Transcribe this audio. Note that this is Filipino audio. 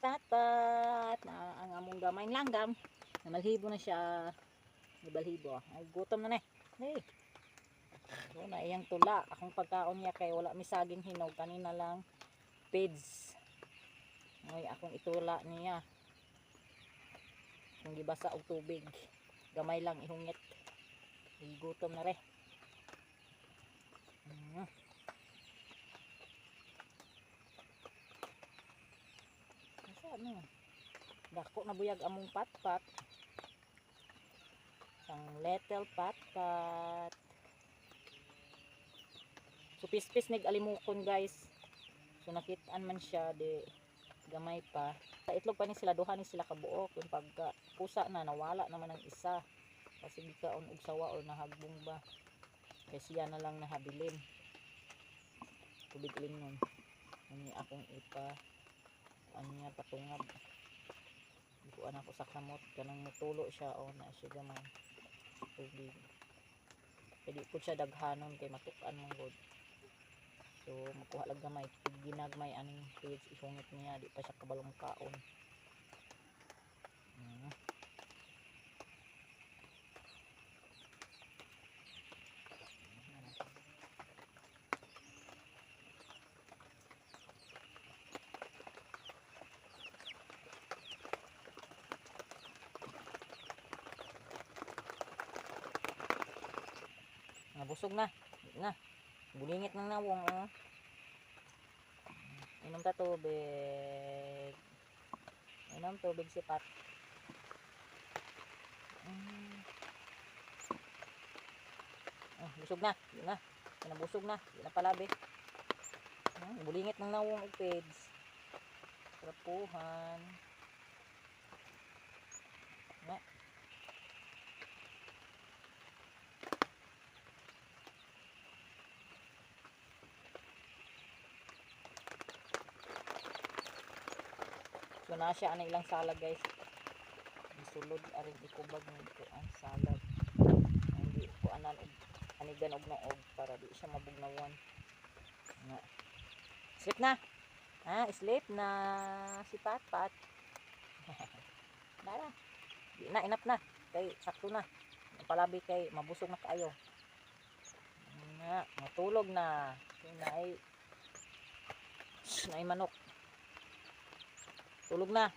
Pat-pat na ang among gamay langgam. Namalhibo na siya. Nabalhibo. Ay, gutom na na. Hey. So, na iyang tula. Akong pagkaon niya kay wala misaging hinog. Kanina lang pids. Ay, akong itula niya. Kung gibasa og tubig. Gamay lang ihungit. Ay, gutom na re. Ano? Dako na buyag among pat-pat. Ang little pat-pat. So pispis nig alimukon guys. So nakitaan man siya di gamay pa. Sa itlog pa ni sila duha ni sila kabuok. Yung pagka pusa na nawala naman ang isa. Kasi gikaon og sawa or nahagbong ba. Kaya siya na lang nahabilin. Tubig lingon. Ani akong ipa anya patungab. Ikuan ako sa kamot kanang mutulo siya o na siya gamay tubig. Pwede po siya daghanon kay matukan mong god. So makuha lang gamay ginagmay aning page ihungit niya di pa siya kabalong kaon. Nabusog na. Bulingit ng nawong. Inom ta tubig. Inom tubig si Pat. Busog na. Yun na. Nabusog na. Yun na palabi. Bulingit ng nawong og peds. Trapuhan. Na. So na siya ang ilang salad guys. Sulod aring ikubag nito ang salad. Hindi ko anan og anigan og noog para di siya mabugnawan. Nga. Sleep na. Sleep na si Pat-pat. Nara. Di na inap na. Kay sakto na. Palabi kay mabusog na kaayo. Nga, matulog na. Naay manok. Tulog na.